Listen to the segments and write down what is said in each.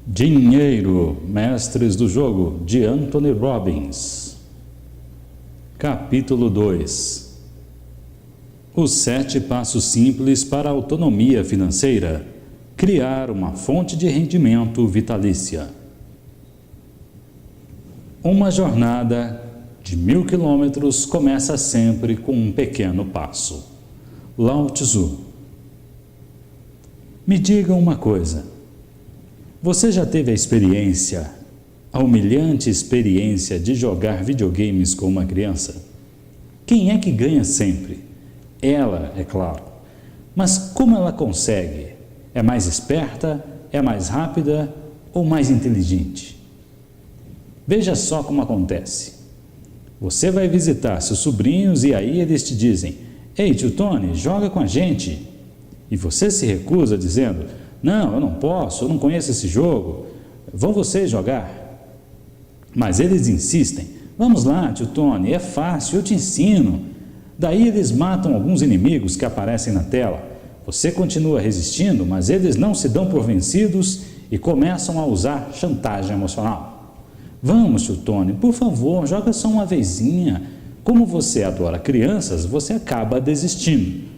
Dinheiro, Mestres do Jogo, de Anthony Robbins. Capítulo 2. Os 7 passos simples para a autonomia financeira. Criar uma fonte de rendimento vitalícia. Uma jornada de 1000 quilômetros começa sempre com um pequeno passo. Lao Tzu. Me diga uma coisa. Você já teve a humilhante experiência de jogar videogames com uma criança? Quem é que ganha sempre? Ela, é claro. Mas como ela consegue? É mais esperta? É mais rápida? Ou mais inteligente? Veja só como acontece. Você vai visitar seus sobrinhos e aí eles te dizem: "Ei, tio Tony, joga com a gente." E você se recusa dizendo: "Não, eu não posso, eu não conheço esse jogo. Vão vocês jogar." Mas eles insistem: "Vamos lá, tio Tony, é fácil, eu te ensino." Daí eles matam alguns inimigos que aparecem na tela. Você continua resistindo, mas eles não se dão por vencidos e começam a usar chantagem emocional. "Vamos, tio Tony, por favor, joga só uma vezinha." Como você adora crianças, você acaba desistindo.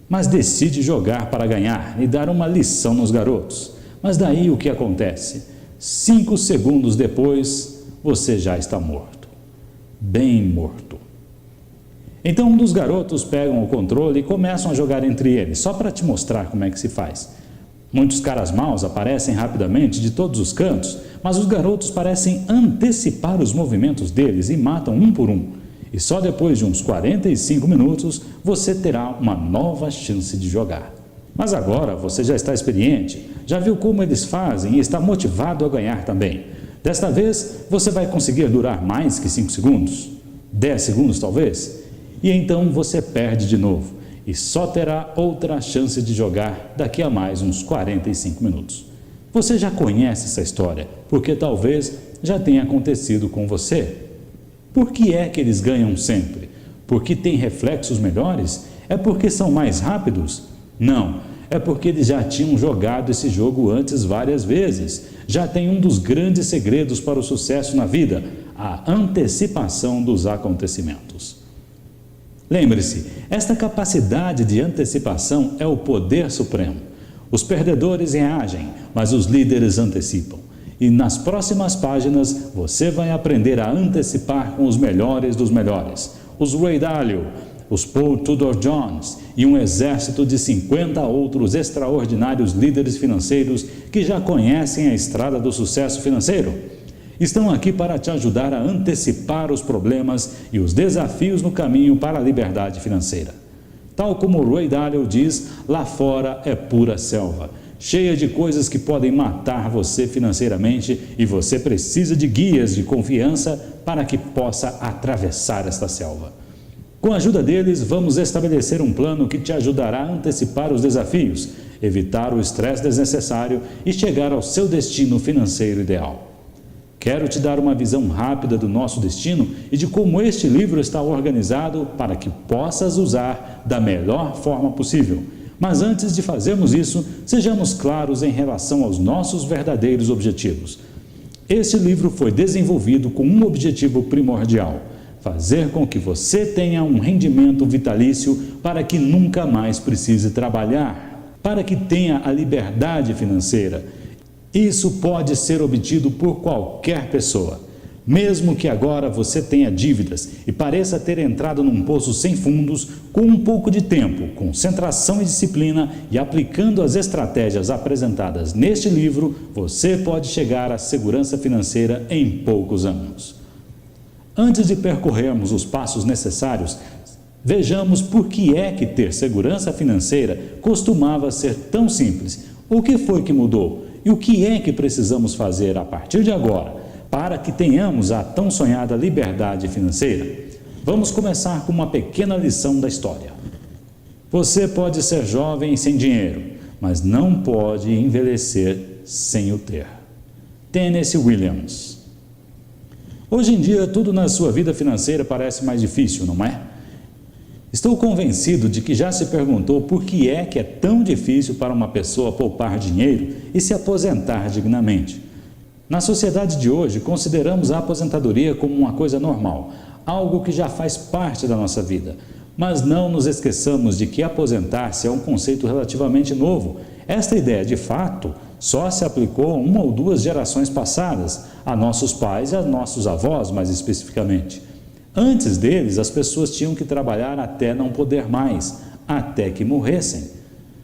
Mas decide jogar para ganhar e dar uma lição nos garotos. Mas daí o que acontece? 5 segundos depois, você já está morto. Bem morto. Então um dos garotos pegam o controle e começam a jogar entre eles, só para te mostrar como é que se faz. Muitos caras maus aparecem rapidamente de todos os cantos, mas os garotos parecem antecipar os movimentos deles e matam um por um. E só depois de uns 45 minutos, você terá uma nova chance de jogar. Mas agora você já está experiente, já viu como eles fazem e está motivado a ganhar também. Desta vez, você vai conseguir durar mais que 5 segundos? 10 segundos talvez? E então você perde de novo e só terá outra chance de jogar daqui a mais uns 45 minutos. Você já conhece essa história, porque talvez já tenha acontecido com você. Por que é que eles ganham sempre? Porque têm reflexos melhores? É porque são mais rápidos? Não, é porque eles já tinham jogado esse jogo antes várias vezes. Já tem um dos grandes segredos para o sucesso na vida: a antecipação dos acontecimentos. Lembre-se, esta capacidade de antecipação é o poder supremo. Os perdedores reagem, mas os líderes antecipam. E nas próximas páginas você vai aprender a antecipar com os melhores dos melhores. Os Ray Dalio, os Paul Tudor Jones e um exército de 50 outros extraordinários líderes financeiros que já conhecem a estrada do sucesso financeiro. Estão aqui para te ajudar a antecipar os problemas e os desafios no caminho para a liberdade financeira. Tal como o Ray Dalio diz, lá fora é pura selva, cheia de coisas que podem matar você financeiramente, e você precisa de guias de confiança para que possa atravessar esta selva. Com a ajuda deles, vamos estabelecer um plano que te ajudará a antecipar os desafios, evitar o estresse desnecessário e chegar ao seu destino financeiro ideal. Quero te dar uma visão rápida do nosso destino e de como este livro está organizado para que possas usar da melhor forma possível. Mas antes de fazermos isso, sejamos claros em relação aos nossos verdadeiros objetivos. Este livro foi desenvolvido com um objetivo primordial: fazer com que você tenha um rendimento vitalício para que nunca mais precise trabalhar, para que tenha a liberdade financeira. Isso pode ser obtido por qualquer pessoa. Mesmo que agora você tenha dívidas e pareça ter entrado num poço sem fundos, com um pouco de tempo, concentração e disciplina e aplicando as estratégias apresentadas neste livro, você pode chegar à segurança financeira em poucos anos. Antes de percorrermos os passos necessários, vejamos por que é que ter segurança financeira costumava ser tão simples. O que foi que mudou? E o que é que precisamos fazer a partir de agora para que tenhamos a tão sonhada liberdade financeira? Vamos começar com uma pequena lição da história. Você pode ser jovem sem dinheiro, mas não pode envelhecer sem o ter. Tennessee Williams. Hoje em dia, tudo na sua vida financeira parece mais difícil, não é? Estou convencido de que já se perguntou por que é tão difícil para uma pessoa poupar dinheiro e se aposentar dignamente. Na sociedade de hoje, consideramos a aposentadoria como uma coisa normal, algo que já faz parte da nossa vida. Mas não nos esqueçamos de que aposentar-se é um conceito relativamente novo. Esta ideia, de fato, só se aplicou a uma ou duas gerações passadas, a nossos pais e a nossos avós, mais especificamente. Antes deles, as pessoas tinham que trabalhar até não poder mais, até que morressem.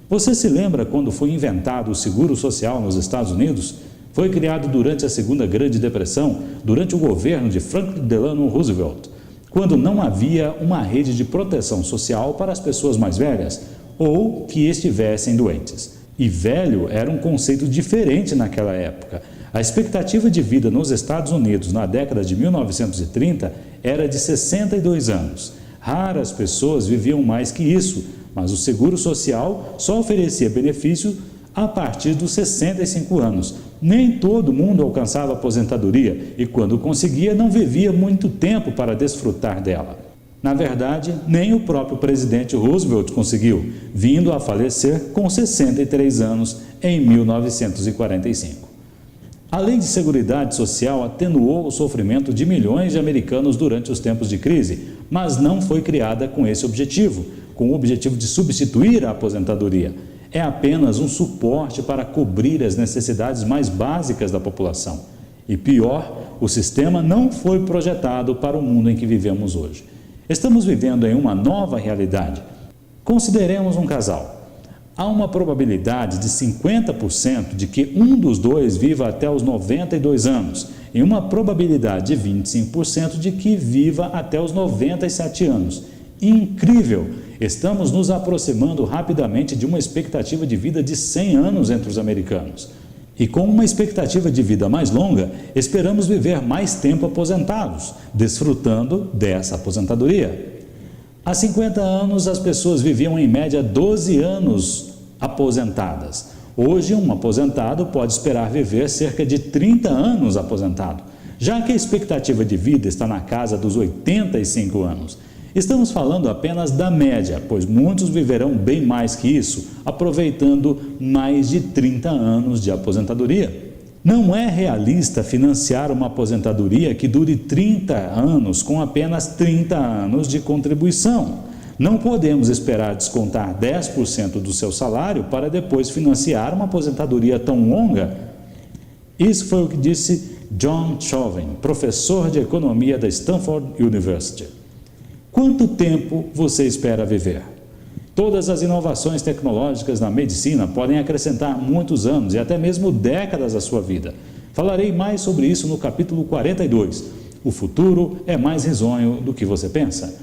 Você se lembra quando foi inventado o seguro social nos Estados Unidos? Foi criado durante a Segunda Grande Depressão, durante o governo de Franklin Delano Roosevelt, quando não havia uma rede de proteção social para as pessoas mais velhas ou que estivessem doentes. E velho era um conceito diferente naquela época. A expectativa de vida nos Estados Unidos na década de 1930 era de 62 anos. Raras pessoas viviam mais que isso, mas o seguro social só oferecia benefício a partir dos 65 anos. Nem todo mundo alcançava aposentadoria e, quando conseguia, não vivia muito tempo para desfrutar dela. Na verdade, nem o próprio presidente Roosevelt conseguiu, vindo a falecer com 63 anos em 1945. A Lei de Seguridade Social atenuou o sofrimento de milhões de americanos durante os tempos de crise, mas não foi criada com esse objetivo, com o objetivo de substituir a aposentadoria. É apenas um suporte para cobrir as necessidades mais básicas da população. E pior, o sistema não foi projetado para o mundo em que vivemos hoje. Estamos vivendo em uma nova realidade. Consideremos um casal. Há uma probabilidade de 50% de que um dos dois viva até os 92 anos e uma probabilidade de 25% de que viva até os 97 anos. Incrível! Estamos nos aproximando rapidamente de uma expectativa de vida de 100 anos entre os americanos. E com uma expectativa de vida mais longa, esperamos viver mais tempo aposentados, desfrutando dessa aposentadoria. Há 50 anos, as pessoas viviam em média 12 anos aposentadas. Hoje, um aposentado pode esperar viver cerca de 30 anos aposentado, já que a expectativa de vida está na casa dos 85 anos. Estamos falando apenas da média, pois muitos viverão bem mais que isso, aproveitando mais de 30 anos de aposentadoria. Não é realista financiar uma aposentadoria que dure 30 anos com apenas 30 anos de contribuição. Não podemos esperar descontar 10% do seu salário para depois financiar uma aposentadoria tão longa. Isso foi o que disse John Chauvin, professor de economia da Stanford University. Quanto tempo você espera viver? Todas as inovações tecnológicas na medicina podem acrescentar muitos anos e até mesmo décadas à sua vida. Falarei mais sobre isso no capítulo 42. O futuro é mais risonho do que você pensa.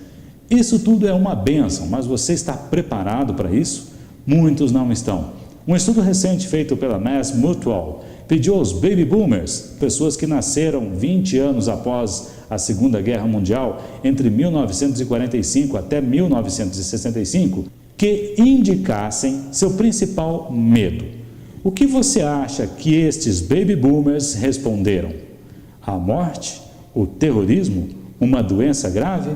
Isso tudo é uma bênção, mas você está preparado para isso? Muitos não estão. Um estudo recente feito pela Mass Mutual pediu aos baby boomers, pessoas que nasceram 20 anos após a Segunda Guerra Mundial, entre 1945 até 1965, que indicassem seu principal medo. O que você acha que estes baby boomers responderam? A morte? O terrorismo? Uma doença grave?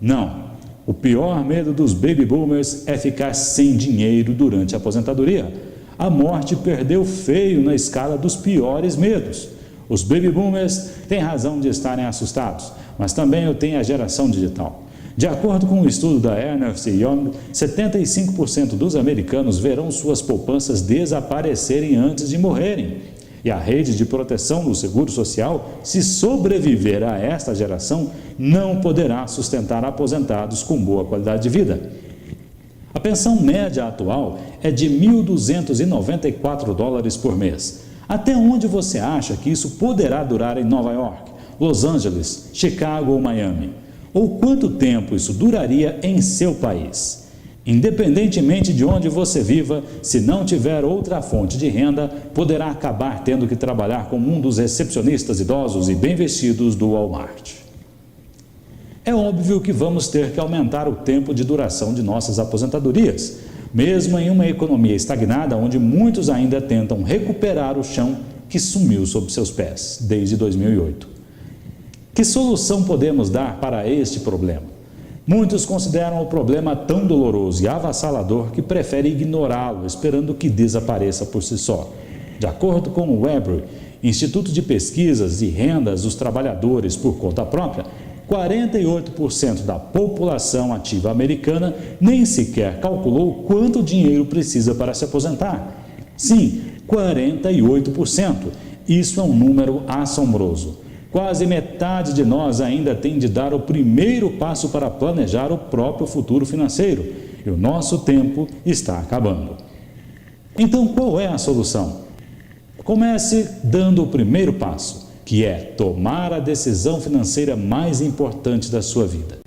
Não. O pior medo dos baby boomers é ficar sem dinheiro durante a aposentadoria. A morte perdeu feio na escala dos piores medos. Os baby boomers têm razão de estarem assustados, mas também eu tenho a geração digital. De acordo com um estudo da Ernst Young, 75% dos americanos verão suas poupanças desaparecerem antes de morrerem. E a rede de proteção do seguro social, se sobreviver a esta geração, não poderá sustentar aposentados com boa qualidade de vida. A pensão média atual é de $1.294 por mês. Até onde você acha que isso poderá durar em Nova York, Los Angeles, Chicago ou Miami? Ou quanto tempo isso duraria em seu país? Independentemente de onde você viva, se não tiver outra fonte de renda, poderá acabar tendo que trabalhar como um dos recepcionistas idosos e bem vestidos do Walmart. É óbvio que vamos ter que aumentar o tempo de duração de nossas aposentadorias, mesmo em uma economia estagnada onde muitos ainda tentam recuperar o chão que sumiu sob seus pés desde 2008. Que solução podemos dar para este problema? Muitos consideram o problema tão doloroso e avassalador que preferem ignorá-lo, esperando que desapareça por si só. De acordo com o Webber, Instituto de Pesquisas e Rendas dos Trabalhadores por Conta Própria, 48% da população ativa americana nem sequer calculou quanto dinheiro precisa para se aposentar. Sim, 48%. Isso é um número assombroso. Quase metade de nós ainda tem de dar o primeiro passo para planejar o próprio futuro financeiro, e o nosso tempo está acabando. Então, qual é a solução? Comece dando o primeiro passo, que é tomar a decisão financeira mais importante da sua vida.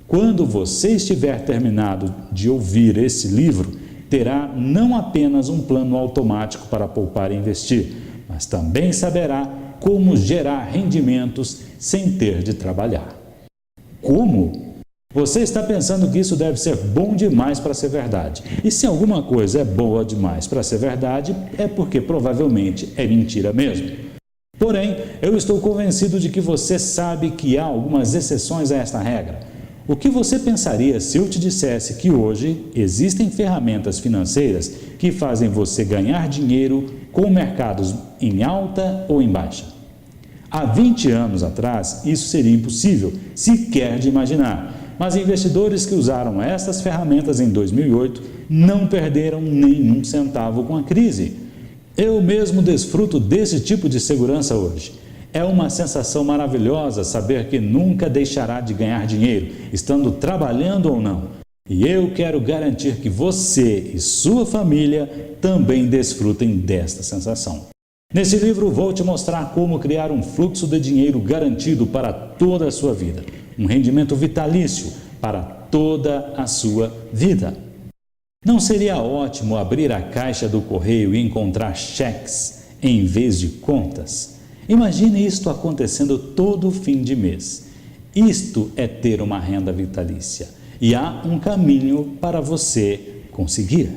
Quando você estiver terminado de ouvir esse livro, terá não apenas um plano automático para poupar e investir, mas também saberá como gerar rendimentos sem ter de trabalhar. Como? Você está pensando que isso deve ser bom demais para ser verdade. E se alguma coisa é boa demais para ser verdade, é porque provavelmente é mentira mesmo. Porém, eu estou convencido de que você sabe que há algumas exceções a esta regra. O que você pensaria se eu te dissesse que hoje existem ferramentas financeiras que fazem você ganhar dinheiro com mercados em alta ou em baixa? Há 20 anos atrás, isso seria impossível, sequer de imaginar. Mas investidores que usaram essas ferramentas em 2008 não perderam nenhum centavo com a crise. Eu mesmo desfruto desse tipo de segurança hoje. É uma sensação maravilhosa saber que nunca deixará de ganhar dinheiro, estando trabalhando ou não. E eu quero garantir que você e sua família também desfrutem desta sensação. Nesse livro vou te mostrar como criar um fluxo de dinheiro garantido para toda a sua vida. Um rendimento vitalício para toda a sua vida. Não seria ótimo abrir a caixa do correio e encontrar cheques em vez de contas? Imagine isto acontecendo todo fim de mês. Isto é ter uma renda vitalícia e há um caminho para você conseguir.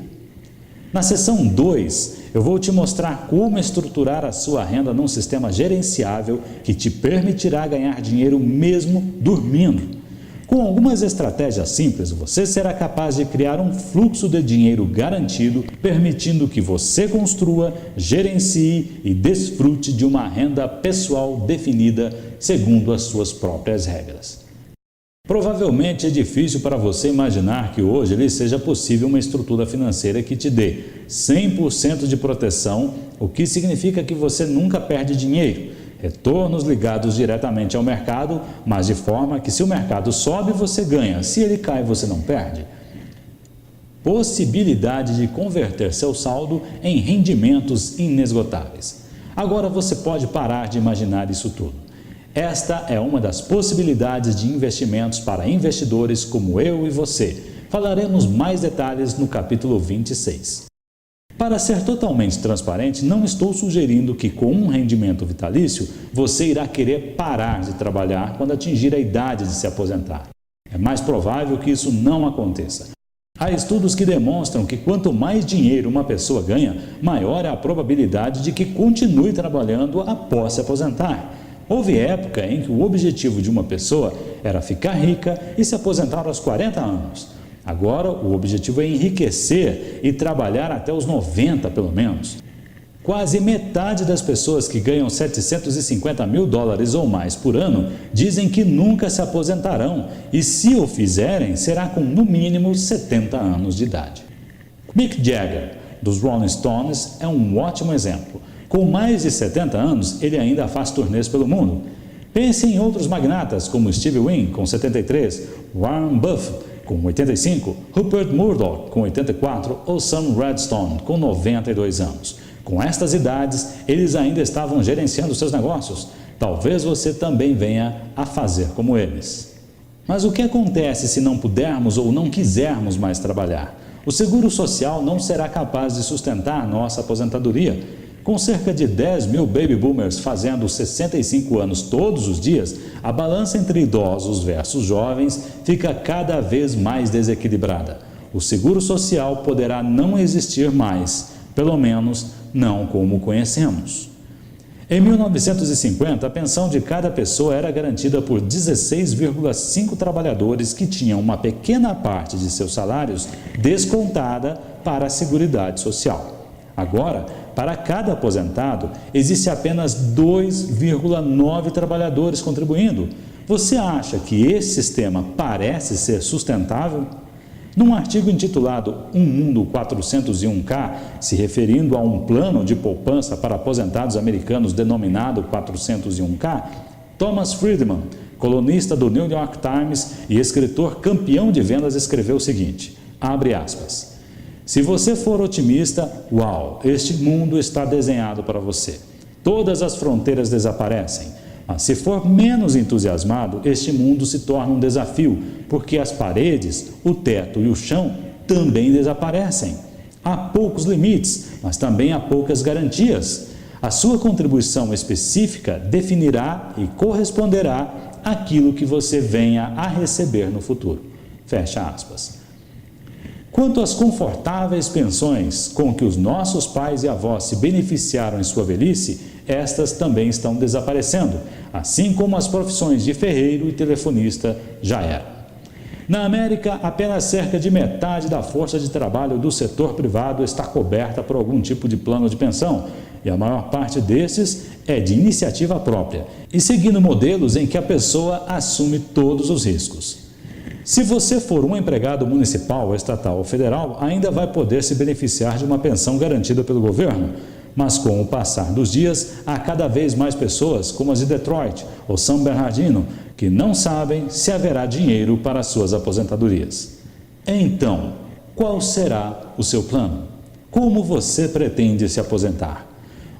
Na seção 2, eu vou te mostrar como estruturar a sua renda num sistema gerenciável que te permitirá ganhar dinheiro mesmo dormindo. Com algumas estratégias simples, você será capaz de criar um fluxo de dinheiro garantido, permitindo que você construa, gerencie e desfrute de uma renda pessoal definida segundo as suas próprias regras. Provavelmente é difícil para você imaginar que hoje lhe seja possível uma estrutura financeira que te dê 100% de proteção, o que significa que você nunca perde dinheiro. Retornos ligados diretamente ao mercado, mas de forma que se o mercado sobe, você ganha, se ele cai, você não perde. Possibilidade de converter seu saldo em rendimentos inesgotáveis. Agora você pode parar de imaginar isso tudo. Esta é uma das possibilidades de investimentos para investidores como eu e você. Falaremos mais detalhes no capítulo 26. Para ser totalmente transparente, não estou sugerindo que com um rendimento vitalício você irá querer parar de trabalhar quando atingir a idade de se aposentar. É mais provável que isso não aconteça. Há estudos que demonstram que quanto mais dinheiro uma pessoa ganha, maior é a probabilidade de que continue trabalhando após se aposentar. Houve época em que o objetivo de uma pessoa era ficar rica e se aposentar aos 40 anos. Agora, o objetivo é enriquecer e trabalhar até os 90, pelo menos. Quase metade das pessoas que ganham $750 mil ou mais por ano dizem que nunca se aposentarão e, se o fizerem, será com no mínimo 70 anos de idade. Mick Jagger, dos Rolling Stones, é um ótimo exemplo. Com mais de 70 anos, ele ainda faz turnês pelo mundo. Pense em outros magnatas como Steve Wynn, com 73, Warren Buffett, com 85, Rupert Murdoch, com 84 ou Sam Redstone, com 92 anos. Com estas idades, eles ainda estavam gerenciando seus negócios. Talvez você também venha a fazer como eles. Mas o que acontece se não pudermos ou não quisermos mais trabalhar? O seguro social não será capaz de sustentar nossa aposentadoria. Com cerca de 10 mil baby boomers fazendo 65 anos todos os dias, a balança entre idosos versus jovens fica cada vez mais desequilibrada. O seguro social poderá não existir mais, pelo menos não como o conhecemos. Em 1950, a pensão de cada pessoa era garantida por 16,5 trabalhadores que tinham uma pequena parte de seus salários descontada para a Seguridade Social. Agora, para cada aposentado, existe apenas 2,9 trabalhadores contribuindo. Você acha que esse sistema parece ser sustentável? Num artigo intitulado Um Mundo 401k, se referindo a um plano de poupança para aposentados americanos denominado 401k, Thomas Friedman, colunista do New York Times e escritor campeão de vendas, escreveu o seguinte, abre aspas, se você for otimista, uau, este mundo está desenhado para você. Todas as fronteiras desaparecem. Mas se for menos entusiasmado, este mundo se torna um desafio, porque as paredes, o teto e o chão também desaparecem. Há poucos limites, mas também há poucas garantias. A sua contribuição específica definirá e corresponderá àquilo que você venha a receber no futuro. Fecha aspas. Quanto às confortáveis pensões com que os nossos pais e avós se beneficiaram em sua velhice, estas também estão desaparecendo, assim como as profissões de ferreiro e telefonista já eram. Na América, apenas cerca de metade da força de trabalho do setor privado está coberta por algum tipo de plano de pensão, e a maior parte desses é de iniciativa própria, e seguindo modelos em que a pessoa assume todos os riscos. Se você for um empregado municipal, estatal ou federal, ainda vai poder se beneficiar de uma pensão garantida pelo governo, mas com o passar dos dias, há cada vez mais pessoas, como as de Detroit ou São Bernardino, que não sabem se haverá dinheiro para suas aposentadorias. Então, qual será o seu plano? Como você pretende se aposentar?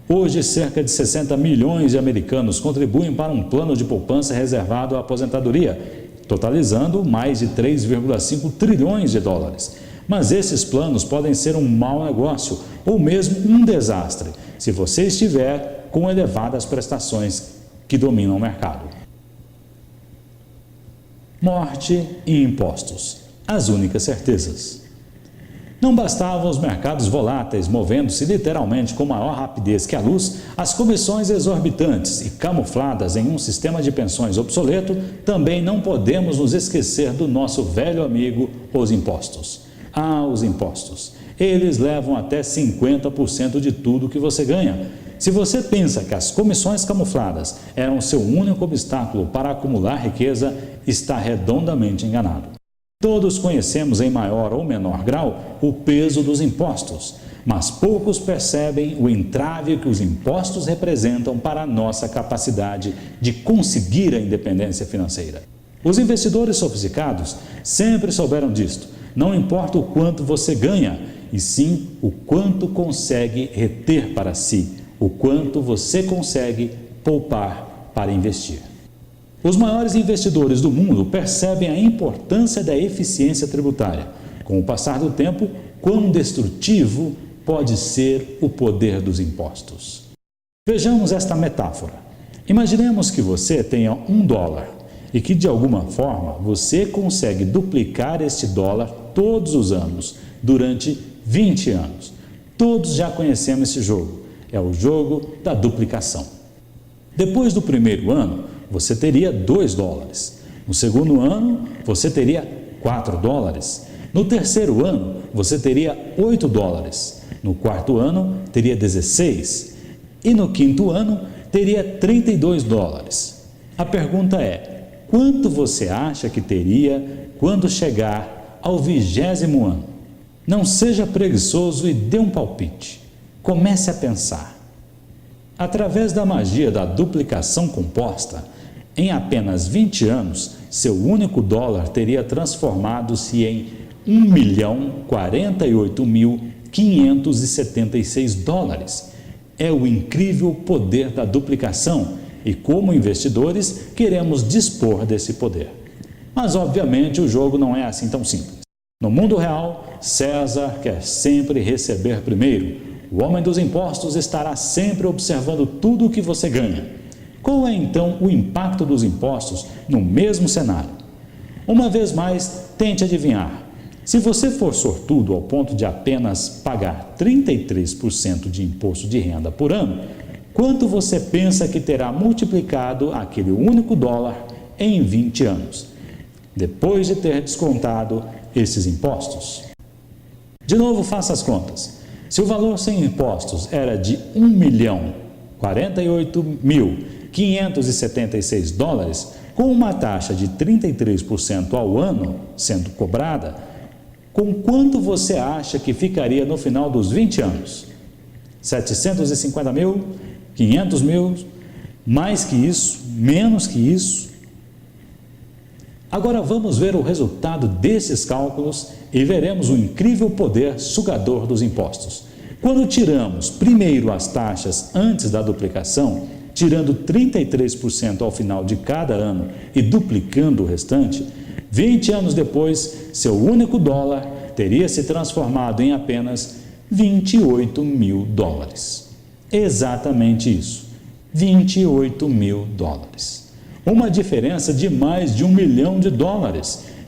Hoje, cerca de 60 milhões de americanos contribuem para um plano de poupança reservado à aposentadoria, totalizando mais de 3,5 trilhões de dólares. Mas esses planos podem ser um mau negócio ou mesmo um desastre, se você estiver com elevadas prestações que dominam o mercado. Morte e impostos, as únicas certezas. Não bastavam os mercados voláteis movendo-se literalmente com maior rapidez que a luz, as comissões exorbitantes e camufladas em um sistema de pensões obsoleto, também não podemos nos esquecer do nosso velho amigo, os impostos. Ah, os impostos. Eles levam até 50% de tudo que você ganha. Se você pensa que as comissões camufladas eram seu único obstáculo para acumular riqueza, está redondamente enganado. Todos conhecemos em maior ou menor grau o peso dos impostos, mas poucos percebem o entrave que os impostos representam para a nossa capacidade de conseguir a independência financeira. Os investidores sofisticados sempre souberam disto. Não importa o quanto você ganha, e sim o quanto consegue reter para si, o quanto você consegue poupar para investir. Os maiores investidores do mundo percebem a importância da eficiência tributária. Com o passar do tempo, quão destrutivo pode ser o poder dos impostos. Vejamos esta metáfora. Imaginemos que você tenha $1 e que, de alguma forma, você consegue duplicar este dólar todos os anos, durante 20 anos. Todos já conhecemos esse jogo. É o jogo da duplicação. Depois do primeiro ano, você teria $2. No segundo ano, você teria $4. No terceiro ano, você teria $8. No quarto ano, teria 16. E no quinto ano, teria $32. A pergunta é, quanto você acha que teria quando chegar ao 20º ano? Não seja preguiçoso e dê um palpite. Comece a pensar. Através da magia da duplicação composta, em apenas 20 anos, seu único dólar teria transformado-se em $1.048.576. É o incrível poder da duplicação e, como investidores, queremos dispor desse poder. Mas, obviamente, o jogo não é assim tão simples. No mundo real, César quer sempre receber primeiro. O homem dos impostos estará sempre observando tudo o que você ganha. Qual é, então, o impacto dos impostos no mesmo cenário? Uma vez mais, tente adivinhar. Se você for sortudo ao ponto de apenas pagar 33% de imposto de renda por ano, Quanto você pensa que terá multiplicado aquele único dólar em 20 anos, depois de ter descontado esses impostos? De novo, faça as contas. Se o valor sem impostos era de $1.048.576, com uma taxa de 33% ao ano sendo cobrada, com quanto você acha que ficaria no final dos 20 anos? 750 mil? 500 mil? Mais que isso? Menos que isso? Agora vamos ver o resultado desses cálculos e veremos o incrível poder sugador dos impostos. Quando tiramos primeiro as taxas antes da duplicação, tirando 33% ao final de cada ano e duplicando o restante, 20 anos depois, seu único dólar teria se transformado em apenas $28 mil. Exatamente isso, $28 mil. Uma diferença de mais de $1 milhão.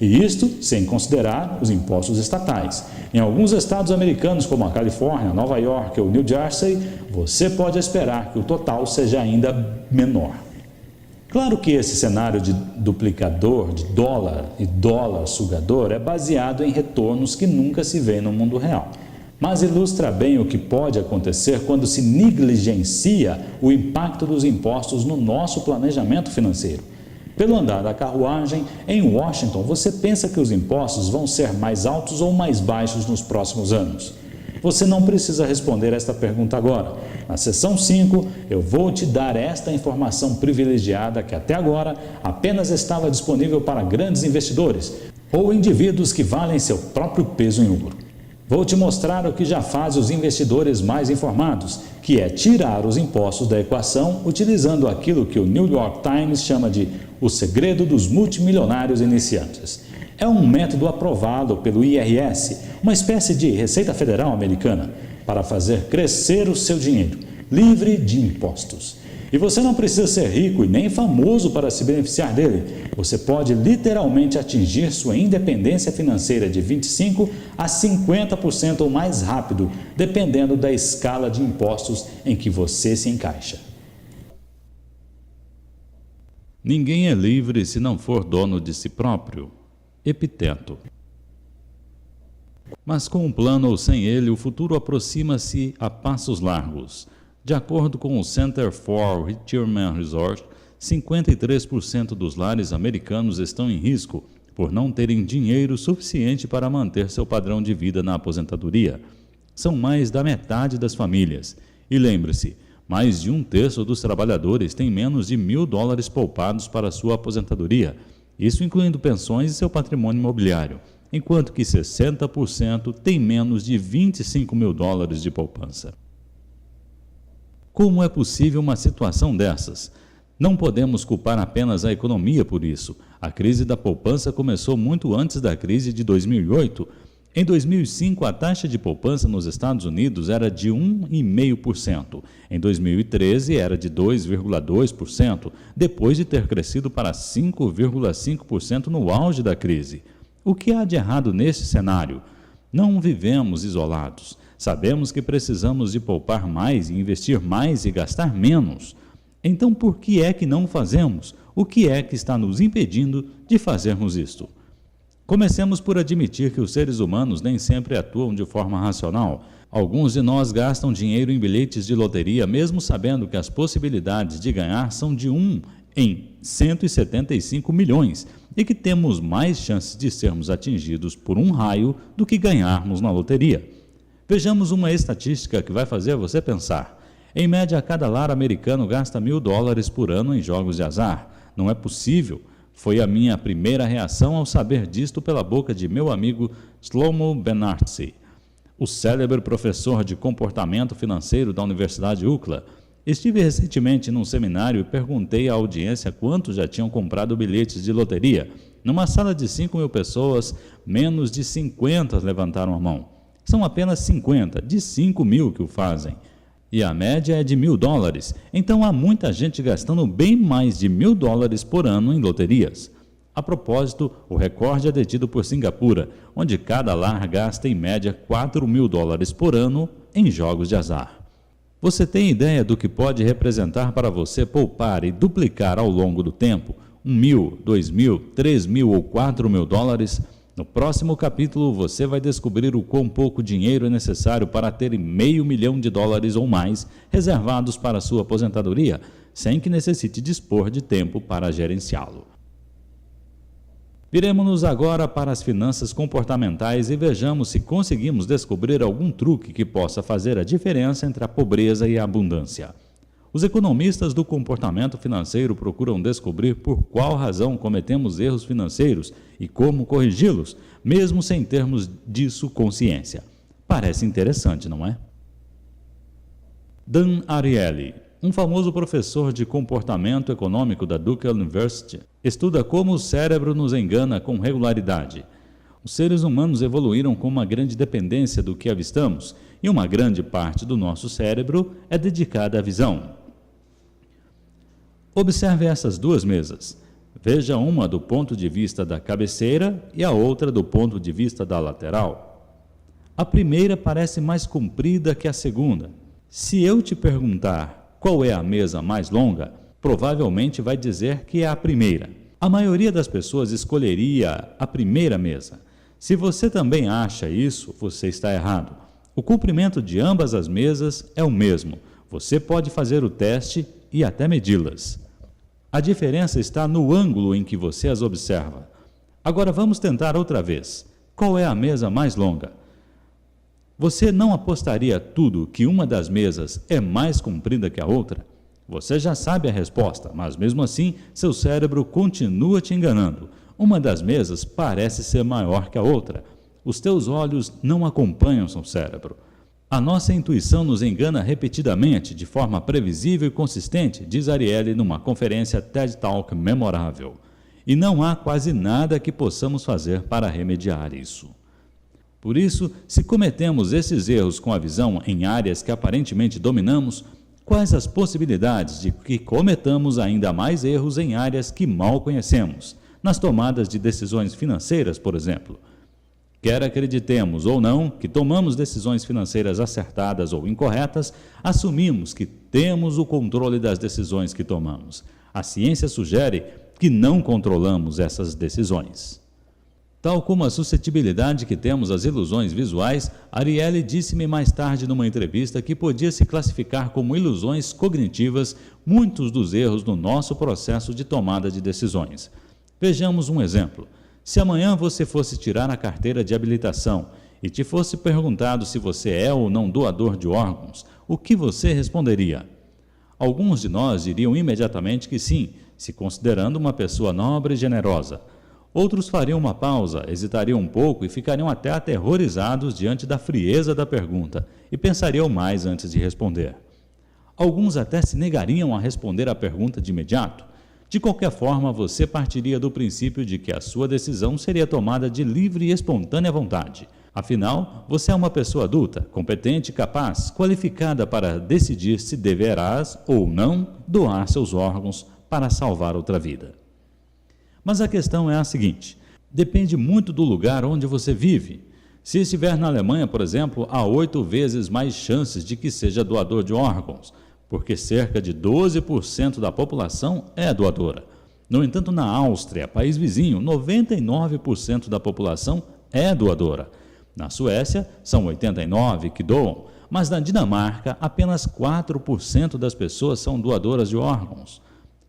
E isto sem considerar os impostos estatais. Em alguns estados americanos, como a Califórnia, Nova York ou New Jersey, você pode esperar que o total seja ainda menor. Claro que esse cenário de duplicador de dólar e dólar sugador é baseado em retornos que nunca se vê no mundo real, mas ilustra bem o que pode acontecer quando se negligencia o impacto dos impostos no nosso planejamento financeiro. Pelo andar da carruagem, em Washington, você pensa que os impostos vão ser mais altos ou mais baixos nos próximos anos? Você não precisa responder esta pergunta agora. Na seção 5, eu vou te dar esta informação privilegiada que até agora apenas estava disponível para grandes investidores ou indivíduos que valem seu próprio peso em ouro. Vou te mostrar o que já faz os investidores mais informados, que é tirar os impostos da equação utilizando aquilo que o New York Times chama de o segredo dos multimilionários iniciantes. É um método aprovado pelo IRS, uma espécie de Receita Federal americana, para fazer crescer o seu dinheiro, livre de impostos. E você não precisa ser rico e nem famoso para se beneficiar dele. Você pode literalmente atingir sua independência financeira de 25% a 50% ou mais rápido, dependendo da escala de impostos em que você se encaixa. Ninguém é livre se não for dono de si próprio. Epiteto. Mas com um plano ou sem ele, o futuro aproxima-se a passos largos. De acordo com o Center for Retirement Research, 53% dos lares americanos estão em risco por não terem dinheiro suficiente para manter seu padrão de vida na aposentadoria. São mais da metade das famílias. E lembre-se, mais de 1/3 dos trabalhadores têm menos de $1.000 poupados para sua aposentadoria, isso incluindo pensões e seu patrimônio imobiliário, enquanto que 60% têm menos de $25 mil de poupança. Como é possível uma situação dessas? Não podemos culpar apenas a economia por isso. A crise da poupança começou muito antes da crise de 2008. Em 2005, a taxa de poupança nos Estados Unidos era de 1,5%. Em 2013, era de 2,2%, depois de ter crescido para 5,5% no auge da crise. O que há de errado nesse cenário? Não vivemos isolados. Sabemos que precisamos de poupar mais e investir mais e gastar menos. Então, por que é que não fazemos? O que é que está nos impedindo de fazermos isto? Comecemos por admitir que os seres humanos nem sempre atuam de forma racional. Alguns de nós gastam dinheiro em bilhetes de loteria, mesmo sabendo que as possibilidades de ganhar são de 1 em 175 milhões e que temos mais chances de sermos atingidos por um raio do que ganharmos na loteria. Vejamos uma estatística que vai fazer você pensar. Em média, cada lar americano gasta $1.000 por ano em jogos de azar. Não é possível. Foi a minha primeira reação ao saber disto pela boca de meu amigo Shlomo Ben-Artzi, o célebre professor de comportamento financeiro da Universidade UCLA. Estive recentemente num seminário e perguntei à audiência quantos já tinham comprado bilhetes de loteria. Numa sala de 5.000 pessoas, menos de 50 levantaram a mão. São apenas 50 de 5.000 que o fazem. E a média é de $1.000, então há muita gente gastando bem mais de $1.000 por ano em loterias. A propósito, o recorde é detido por Singapura, onde cada lar gasta em média $4.000 por ano em jogos de azar. Você tem ideia do que pode representar para você poupar e duplicar ao longo do tempo $1.000, $2.000, $3.000 ou $4.000? No próximo capítulo, você vai descobrir o quão pouco dinheiro é necessário para ter $500 mil ou mais reservados para sua aposentadoria, sem que necessite dispor de tempo para gerenciá-lo. Viremos-nos agora para as finanças comportamentais e vejamos se conseguimos descobrir algum truque que possa fazer a diferença entre a pobreza e a abundância. Os economistas do comportamento financeiro procuram descobrir por qual razão cometemos erros financeiros e como corrigi-los, mesmo sem termos disso consciência. Parece interessante, não é? Dan Ariely, um famoso professor de comportamento econômico da Duke University, estuda como o cérebro nos engana com regularidade. Os seres humanos evoluíram com uma grande dependência do que avistamos, e uma grande parte do nosso cérebro é dedicada à visão. Observe essas duas mesas. Veja uma do ponto de vista da cabeceira e a outra do ponto de vista da lateral. A primeira parece mais comprida que a segunda. Se eu te perguntar qual é a mesa mais longa, provavelmente vai dizer que é a primeira. A maioria das pessoas escolheria a primeira mesa. Se você também acha isso, você está errado. O comprimento de ambas as mesas é o mesmo. Você pode fazer o teste e até medi-las. A diferença está no ângulo em que você as observa. Agora vamos tentar outra vez. Qual é a mesa mais longa? Você não apostaria tudo que uma das mesas é mais comprida que a outra? Você já sabe a resposta, mas mesmo assim, seu cérebro continua te enganando. Uma das mesas parece ser maior que a outra. Os teus olhos não acompanham seu cérebro. A nossa intuição nos engana repetidamente, de forma previsível e consistente, diz Ariely numa conferência TED Talk memorável. E não há quase nada que possamos fazer para remediar isso. Por isso, se cometemos esses erros com a visão em áreas que aparentemente dominamos, quais as possibilidades de que cometamos ainda mais erros em áreas que mal conhecemos, nas tomadas de decisões financeiras, por exemplo? Quer acreditemos ou não que tomamos decisões financeiras acertadas ou incorretas, assumimos que temos o controle das decisões que tomamos. A ciência sugere que não controlamos essas decisões. Tal como a suscetibilidade que temos às ilusões visuais, Ariely disse-me mais tarde numa entrevista que podia se classificar como ilusões cognitivas muitos dos erros no nosso processo de tomada de decisões. Vejamos um exemplo. Se amanhã você fosse tirar a carteira de habilitação e te fosse perguntado se você é ou não doador de órgãos, o que você responderia? Alguns de nós diriam imediatamente que sim, se considerando uma pessoa nobre e generosa. Outros fariam uma pausa, hesitariam um pouco e ficariam até aterrorizados diante da frieza da pergunta e pensariam mais antes de responder. Alguns até se negariam a responder à pergunta de imediato. De qualquer forma, você partiria do princípio de que a sua decisão seria tomada de livre e espontânea vontade. Afinal, você é uma pessoa adulta, competente e capaz, qualificada para decidir se deverás ou não doar seus órgãos para salvar outra vida. Mas a questão é a seguinte: depende muito do lugar onde você vive. Se estiver na Alemanha, por exemplo, há 8 vezes mais chances de que seja doador de órgãos, porque cerca de 12% da população é doadora. No entanto, na Áustria, país vizinho, 99% da população é doadora. Na Suécia, são 89% que doam, mas na Dinamarca, apenas 4% das pessoas são doadoras de órgãos.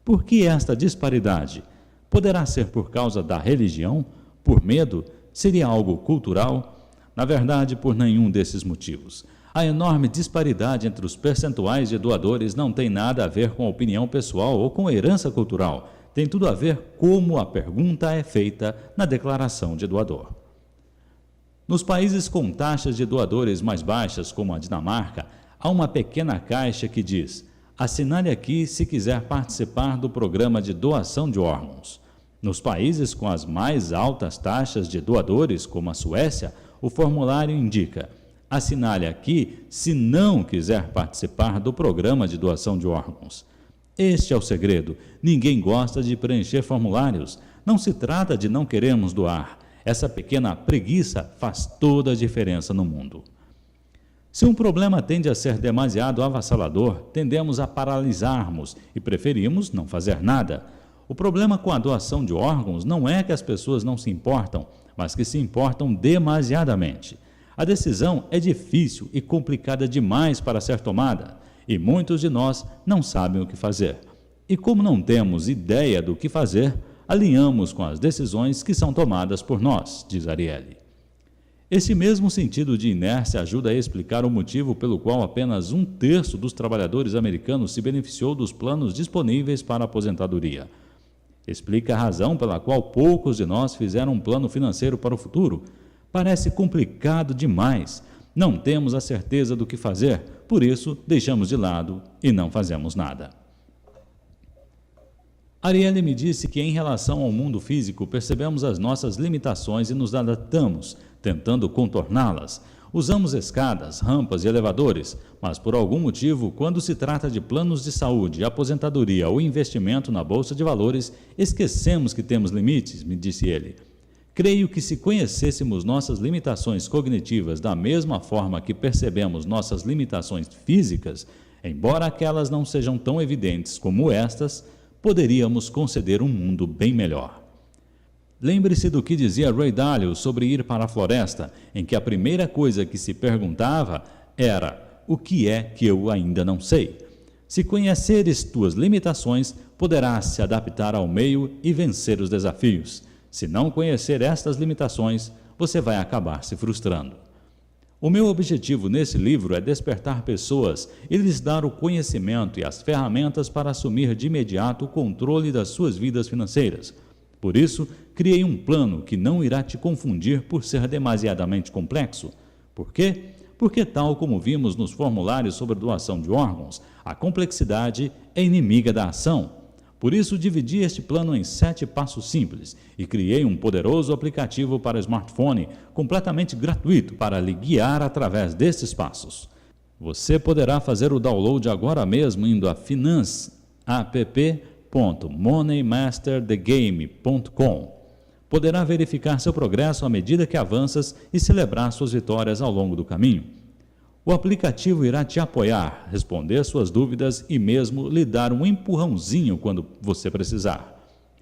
Por que esta disparidade? Poderá ser por causa da religião? Por medo? Seria algo cultural? Na verdade, por nenhum desses motivos. A enorme disparidade entre os percentuais de doadores não tem nada a ver com a opinião pessoal ou com a herança cultural. Tem tudo a ver como a pergunta é feita na declaração de doador. Nos países com taxas de doadores mais baixas, como a Dinamarca, há uma pequena caixa que diz: assinale aqui se quiser participar do programa de doação de órgãos. Nos países com as mais altas taxas de doadores, como a Suécia, o formulário indica: assinale aqui se não quiser participar do programa de doação de órgãos. Este é o segredo. Ninguém gosta de preencher formulários. Não se trata de não queremos doar. Essa pequena preguiça faz toda a diferença no mundo. Se um problema tende a ser demasiado avassalador, tendemos a paralisarmos e preferimos não fazer nada. O problema com a doação de órgãos não é que as pessoas não se importam, mas que se importam demasiadamente. A decisão é difícil e complicada demais para ser tomada, e muitos de nós não sabem o que fazer. E como não temos ideia do que fazer, alinhamos com as decisões que são tomadas por nós, diz Ariely. Esse mesmo sentido de inércia ajuda a explicar o motivo pelo qual apenas 1/3 dos trabalhadores americanos se beneficiou dos planos disponíveis para a aposentadoria. Explica a razão pela qual poucos de nós fizeram um plano financeiro para o futuro. Parece complicado demais. Não temos a certeza do que fazer, por isso deixamos de lado e não fazemos nada. Ariely me disse que, em relação ao mundo físico, percebemos as nossas limitações e nos adaptamos, tentando contorná-las. Usamos escadas, rampas e elevadores, mas por algum motivo, quando se trata de planos de saúde, aposentadoria ou investimento na bolsa de valores, esquecemos que temos limites, me disse ele. Creio que se conhecêssemos nossas limitações cognitivas da mesma forma que percebemos nossas limitações físicas, embora aquelas não sejam tão evidentes como estas, poderíamos conceder um mundo bem melhor. Lembre-se do que dizia Ray Dalio sobre ir para a floresta, em que a primeira coisa que se perguntava era: o que é que eu ainda não sei? Se conheceres tuas limitações, poderás se adaptar ao meio e vencer os desafios. Se não conhecer estas limitações, você vai acabar se frustrando. O meu objetivo nesse livro é despertar pessoas e lhes dar o conhecimento e as ferramentas para assumir de imediato o controle das suas vidas financeiras. Por isso, criei um plano que não irá te confundir por ser demasiadamente complexo. Por quê? Porque, tal como vimos nos formulários sobre doação de órgãos, a complexidade é inimiga da ação. Por isso, dividi este plano em 7 passos simples e criei um poderoso aplicativo para smartphone completamente gratuito para lhe guiar através destes passos. Você poderá fazer o download agora mesmo indo a finance.app.moneymasterthegame.com. Poderá verificar seu progresso à medida que avanças e celebrar suas vitórias ao longo do caminho. O aplicativo irá te apoiar, responder suas dúvidas e mesmo lhe dar um empurrãozinho quando você precisar.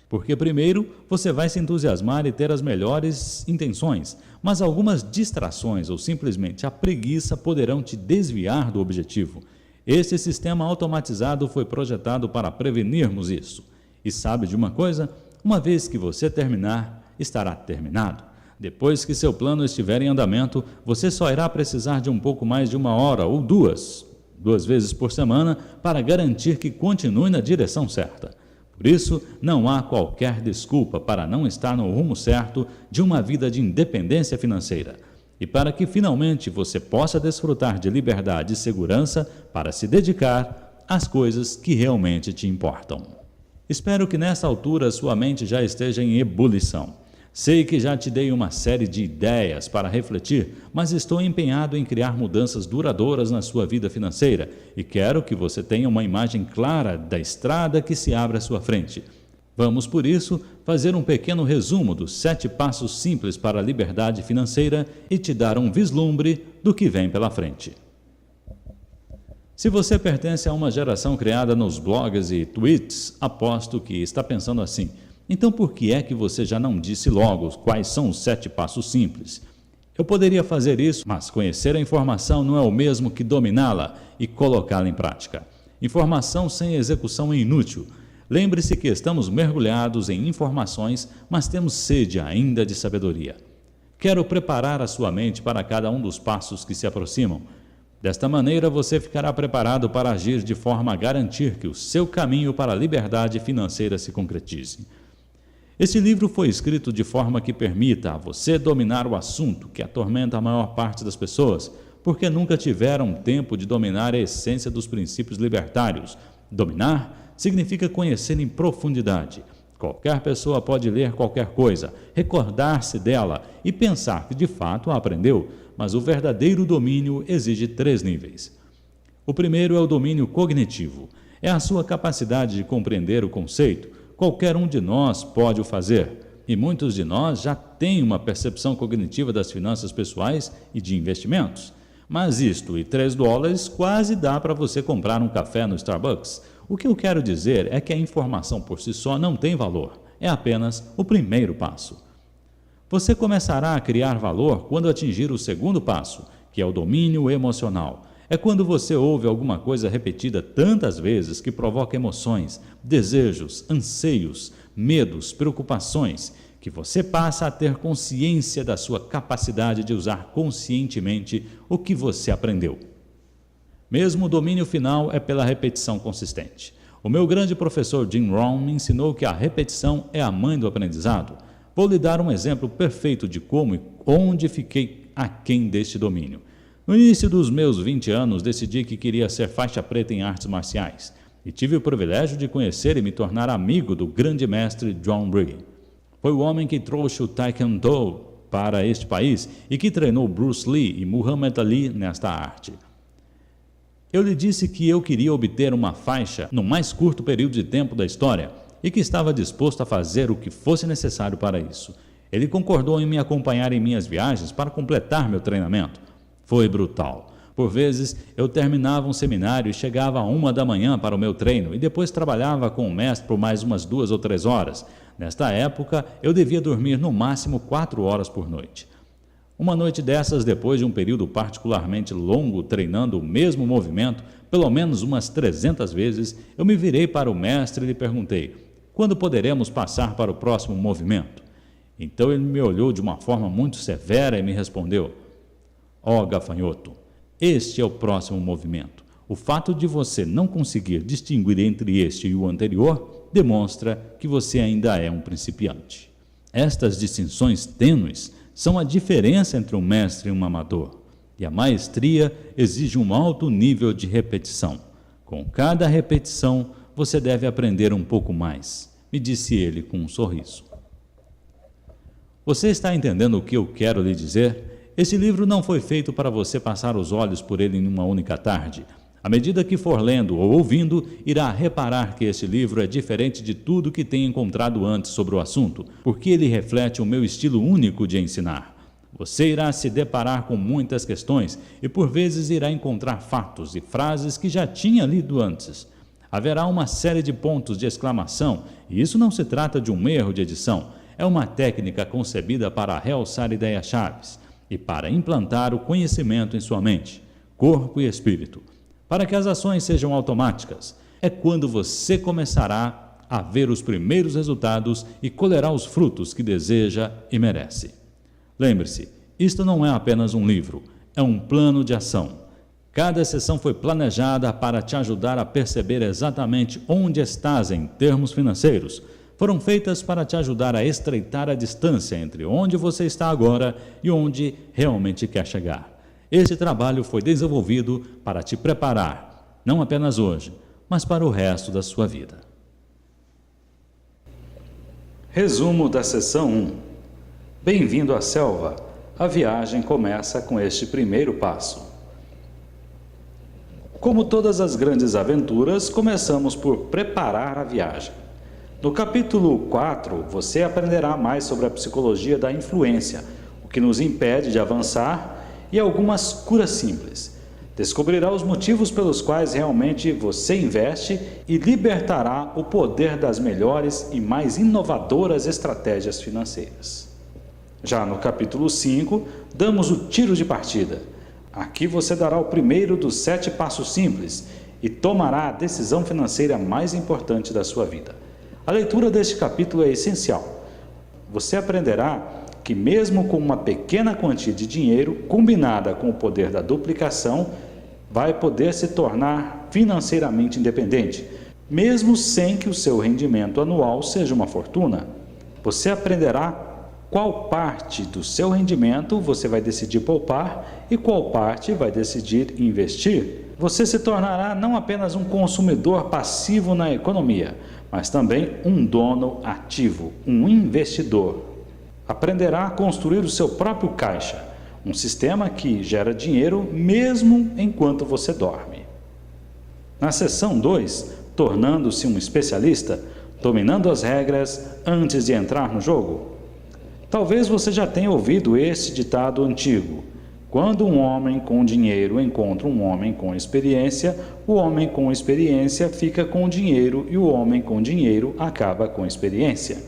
Porque primeiro você vai se entusiasmar e ter as melhores intenções, mas algumas distrações ou simplesmente a preguiça poderão te desviar do objetivo. Este sistema automatizado foi projetado para prevenirmos isso. E sabe de uma coisa? Uma vez que você terminar, estará terminado. Depois que seu plano estiver em andamento, você só irá precisar de um pouco mais de 1 hora ou 2 vezes por semana para garantir que continue na direção certa. Por isso, não há qualquer desculpa para não estar no rumo certo de uma vida de independência financeira. E para que finalmente você possa desfrutar de liberdade e segurança para se dedicar às coisas que realmente te importam. Espero que nessa altura sua mente já esteja em ebulição. Sei que já te dei uma série de ideias para refletir, mas estou empenhado em criar mudanças duradouras na sua vida financeira e quero que você tenha uma imagem clara da estrada que se abre à sua frente. Vamos, por isso, fazer um pequeno resumo dos 7 passos simples para a liberdade financeira e te dar um vislumbre do que vem pela frente. Se você pertence a uma geração criada nos blogs e tweets, aposto que está pensando assim: então por que é que você já não disse logo quais são os 7 passos simples? Eu poderia fazer isso, mas conhecer a informação não é o mesmo que dominá-la e colocá-la em prática. Informação sem execução é inútil. Lembre-se que estamos mergulhados em informações, mas temos sede ainda de sabedoria. Quero preparar a sua mente para cada um dos passos que se aproximam. Desta maneira, você ficará preparado para agir de forma a garantir que o seu caminho para a liberdade financeira se concretize. Este livro foi escrito de forma que permita a você dominar o assunto que atormenta a maior parte das pessoas, porque nunca tiveram tempo de dominar a essência dos princípios libertários. Dominar significa conhecer em profundidade. Qualquer pessoa pode ler qualquer coisa, recordar-se dela e pensar que de fato a aprendeu, mas o verdadeiro domínio exige 3 níveis. O primeiro é o domínio cognitivo. É a sua capacidade de compreender o conceito. Qualquer um de nós pode o fazer, e muitos de nós já têm uma percepção cognitiva das finanças pessoais e de investimentos. Mas isto e $3 quase dá para você comprar um café no Starbucks. O que eu quero dizer é que a informação por si só não tem valor. É apenas o primeiro passo. Você começará a criar valor quando atingir o segundo passo, que é o domínio emocional. É quando você ouve alguma coisa repetida tantas vezes que provoca emoções, desejos, anseios, medos, preocupações, que você passa a ter consciência da sua capacidade de usar conscientemente o que você aprendeu. Mesmo o domínio final é pela repetição consistente. O meu grande professor Jim Rohn me ensinou que a repetição é a mãe do aprendizado. Vou lhe dar um exemplo perfeito de como e onde fiquei aquém deste domínio. No início dos meus 20 anos, decidi que queria ser faixa preta em artes marciais e tive o privilégio de conhecer e me tornar amigo do grande mestre John Brigg. Foi o homem que trouxe o Taekwondo para este país e que treinou Bruce Lee e Muhammad Ali nesta arte. Eu lhe disse que eu queria obter uma faixa no mais curto período de tempo da história e que estava disposto a fazer o que fosse necessário para isso. Ele concordou em me acompanhar em minhas viagens para completar meu treinamento. Foi brutal. Por vezes, eu terminava um seminário e chegava a 1 da manhã para o meu treino e depois trabalhava com o mestre por mais umas 2 ou 3 horas. Nesta época, eu devia dormir no máximo 4 horas por noite. Uma noite dessas, depois de um período particularmente longo treinando o mesmo movimento, pelo menos umas 300 vezes, eu me virei para o mestre e lhe perguntei: quando poderemos passar para o próximo movimento? Então ele me olhou de uma forma muito severa e me respondeu: ó gafanhoto, este é o próximo movimento. O fato de você não conseguir distinguir entre este e o anterior demonstra que você ainda é um principiante. Estas distinções tênues são a diferença entre um mestre e um amador. E a maestria exige um alto nível de repetição. Com cada repetição, você deve aprender um pouco mais, me disse ele com um sorriso. Você está entendendo o que eu quero lhe dizer? Esse livro não foi feito para você passar os olhos por ele em uma única tarde. À medida que for lendo ou ouvindo, irá reparar que este livro é diferente de tudo que tem encontrado antes sobre o assunto, porque ele reflete o meu estilo único de ensinar. Você irá se deparar com muitas questões e por vezes irá encontrar fatos e frases que já tinha lido antes. Haverá uma série de pontos de exclamação, e isso não se trata de um erro de edição, é uma técnica concebida para realçar ideias-chaves e para implantar o conhecimento em sua mente, corpo e espírito. Para que as ações sejam automáticas, é quando você começará a ver os primeiros resultados e colherá os frutos que deseja e merece. Lembre-se, isto não é apenas um livro, é um plano de ação. Cada sessão foi planejada para te ajudar a perceber exatamente onde estás em termos financeiros. Foram feitas para te ajudar a estreitar a distância entre onde você está agora e onde realmente quer chegar. Esse trabalho foi desenvolvido para te preparar, não apenas hoje, mas para o resto da sua vida. Resumo da sessão 1. Bem-vindo à selva. A viagem começa com este primeiro passo. Como todas as grandes aventuras, começamos por preparar a viagem. No capítulo 4, você aprenderá mais sobre a psicologia da influência, o que nos impede de avançar e algumas curas simples. Descobrirá os motivos pelos quais realmente você investe e libertará o poder das melhores e mais inovadoras estratégias financeiras. Já no capítulo 5, damos o tiro de partida. Aqui você dará o primeiro dos 7 passos simples e tomará a decisão financeira mais importante da sua vida. A leitura deste capítulo é essencial. Você aprenderá que mesmo com uma pequena quantia de dinheiro, combinada com o poder da duplicação, vai poder se tornar financeiramente independente, mesmo sem que o seu rendimento anual seja uma fortuna. Você aprenderá qual parte do seu rendimento você vai decidir poupar e qual parte vai decidir investir. Você se tornará não apenas um consumidor passivo na economia, mas também um dono ativo, um investidor. Aprenderá a construir o seu próprio caixa, um sistema que gera dinheiro mesmo enquanto você dorme. Na seção 2, tornando-se um especialista, dominando as regras antes de entrar no jogo. Talvez você já tenha ouvido esse ditado antigo: Quando um homem com dinheiro encontra um homem com experiência, o homem com experiência fica com dinheiro e o homem com dinheiro acaba com experiência.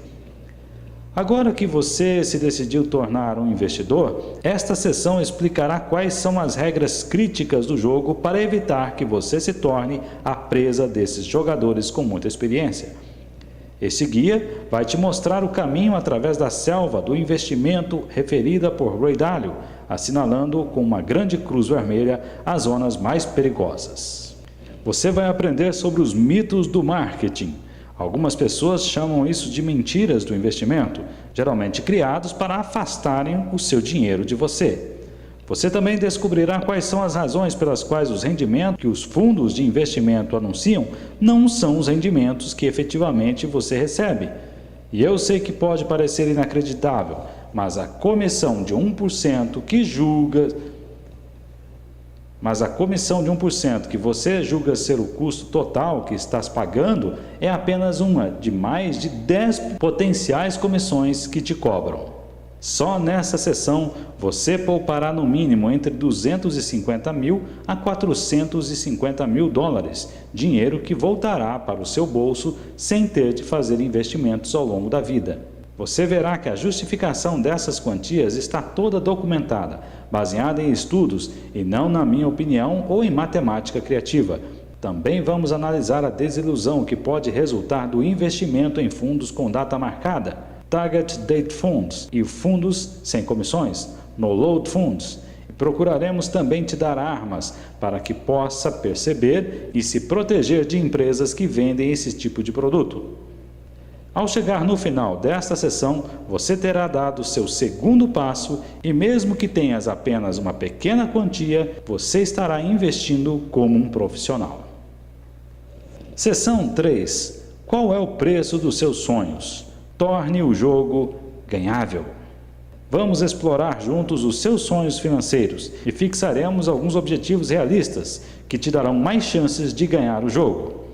Agora que você se decidiu tornar um investidor, esta sessão explicará quais são as regras críticas do jogo para evitar que você se torne a presa desses jogadores com muita experiência. Este guia vai te mostrar o caminho através da selva do investimento referida por Ray Dalio, assinalando com uma grande cruz vermelha as zonas mais perigosas. Você vai aprender sobre os mitos do marketing. Algumas pessoas chamam isso de mentiras do investimento, geralmente criados para afastarem o seu dinheiro de você. Você também descobrirá quais são as razões pelas quais os rendimentos que os fundos de investimento anunciam não são os rendimentos que efetivamente você recebe. E eu sei que pode parecer inacreditável, mas a comissão de 1% que você julga ser o custo total que estás pagando é apenas uma de mais de 10 potenciais comissões que te cobram. Só nessa sessão você poupará no mínimo entre 250 mil a 450 mil dólares, dinheiro que voltará para o seu bolso sem ter de fazer investimentos ao longo da vida. Você verá que a justificação dessas quantias está toda documentada, baseada em estudos e não na minha opinião ou em matemática criativa. Também vamos analisar a desilusão que pode resultar do investimento em fundos com data marcada, Target Date Funds, e fundos sem comissões, No Load Funds. Procuraremos também te dar armas para que possa perceber e se proteger de empresas que vendem esse tipo de produto. Ao chegar no final desta sessão, você terá dado seu segundo passo e mesmo que tenhas apenas uma pequena quantia, você estará investindo como um profissional. Seção 3. Qual é o preço dos seus sonhos? Torne o jogo ganhável. Vamos explorar juntos os seus sonhos financeiros e fixaremos alguns objetivos realistas que te darão mais chances de ganhar o jogo.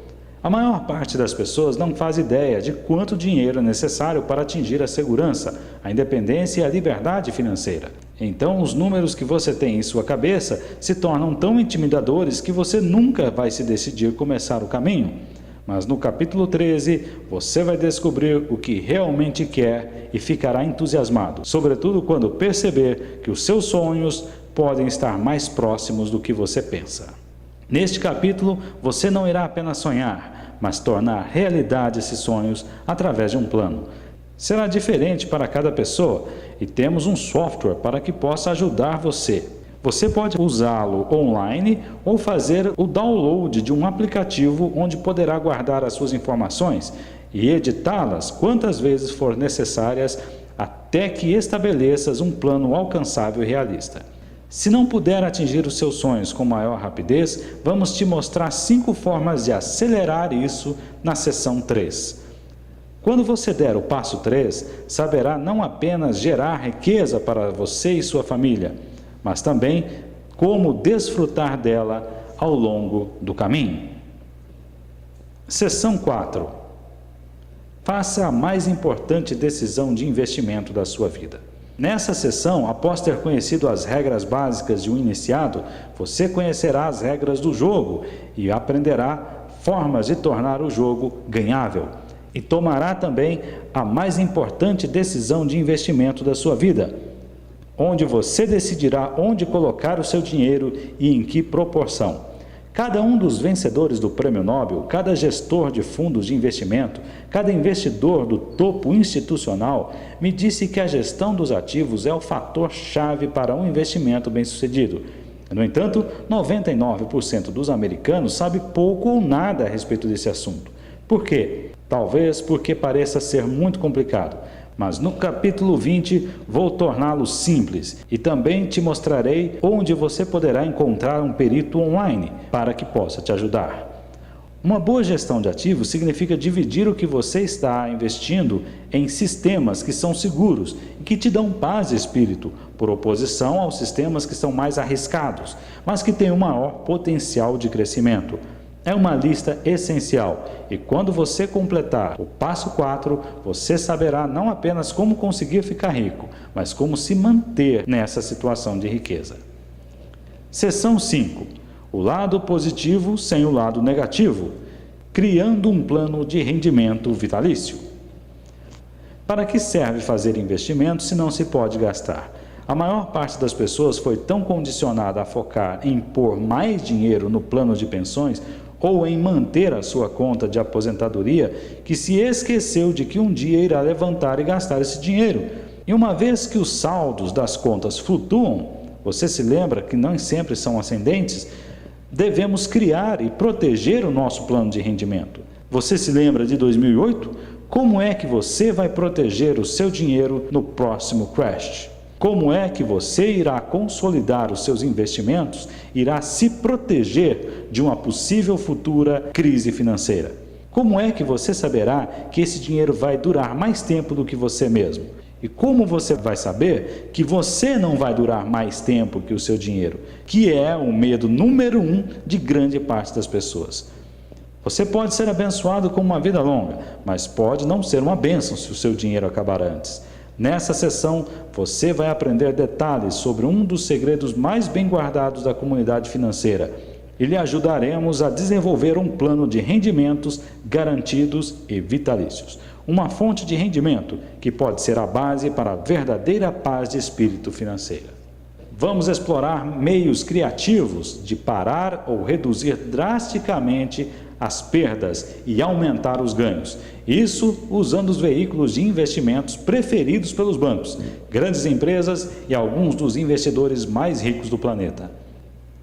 A maior parte das pessoas não faz ideia de quanto dinheiro é necessário para atingir a segurança, a independência e a liberdade financeira. Então, os números que você tem em sua cabeça se tornam tão intimidadores que você nunca vai se decidir começar o caminho. Mas no capítulo 13, você vai descobrir o que realmente quer e ficará entusiasmado, sobretudo quando perceber que os seus sonhos podem estar mais próximos do que você pensa. Neste capítulo, você não irá apenas sonhar, mas tornar realidade esses sonhos através de um plano. Será diferente para cada pessoa e temos um software para que possa ajudar você. Você pode usá-lo online ou fazer o download de um aplicativo onde poderá guardar as suas informações e editá-las quantas vezes for necessárias até que estabeleças um plano alcançável e realista. Se não puder atingir os seus sonhos com maior rapidez, vamos te mostrar 5 formas de acelerar isso na seção 3. Quando você der o passo 3, saberá não apenas gerar riqueza para você e sua família, mas também como desfrutar dela ao longo do caminho. Seção 4. Faça a mais importante decisão de investimento da sua vida. Nessa sessão, após ter conhecido as regras básicas de um iniciado, você conhecerá as regras do jogo e aprenderá formas de tornar o jogo ganhável. E tomará também a mais importante decisão de investimento da sua vida, onde você decidirá onde colocar o seu dinheiro e em que proporção. Cada um dos vencedores do Prêmio Nobel, cada gestor de fundos de investimento, cada investidor do topo institucional me disse que a gestão dos ativos é o fator-chave para um investimento bem-sucedido. No entanto, 99% dos americanos sabe pouco ou nada a respeito desse assunto. Por quê? Talvez porque pareça ser muito complicado. Mas no capítulo 20 vou torná-lo simples e também te mostrarei onde você poderá encontrar um perito online para que possa te ajudar. Uma boa gestão de ativos significa dividir o que você está investindo em sistemas que são seguros e que te dão paz de espírito, por oposição aos sistemas que são mais arriscados, mas que têm um maior potencial de crescimento. É uma lista essencial e quando você completar o passo 4, você saberá não apenas como conseguir ficar rico, mas como se manter nessa situação de riqueza. Seção 5. O lado positivo sem o lado negativo, criando um plano de rendimento vitalício. Para que serve fazer investimento se não se pode gastar? A maior parte das pessoas foi tão condicionada a focar em pôr mais dinheiro no plano de pensões ou em manter a sua conta de aposentadoria que se esqueceu de que um dia irá levantar e gastar esse dinheiro. E uma vez que os saldos das contas flutuam, você se lembra que não sempre são ascendentes, devemos criar e proteger o nosso plano de rendimento. Você se lembra de 2008? Como é que você vai proteger o seu dinheiro no próximo crash? Como é que você irá consolidar os seus investimentos, irá se proteger de uma possível futura crise financeira? Como é que você saberá que esse dinheiro vai durar mais tempo do que você mesmo? E como você vai saber que você não vai durar mais tempo que o seu dinheiro? Que é o medo número 1 de grande parte das pessoas. Você pode ser abençoado com uma vida longa, mas pode não ser uma bênção se o seu dinheiro acabar antes. Nessa sessão, você vai aprender detalhes sobre um dos segredos mais bem guardados da comunidade financeira e lhe ajudaremos a desenvolver um plano de rendimentos garantidos e vitalícios. Uma fonte de rendimento que pode ser a base para a verdadeira paz de espírito financeira. Vamos explorar meios criativos de parar ou reduzir drasticamente as perdas e aumentar os ganhos. Isso usando os veículos de investimentos preferidos pelos bancos, grandes empresas e alguns dos investidores mais ricos do planeta.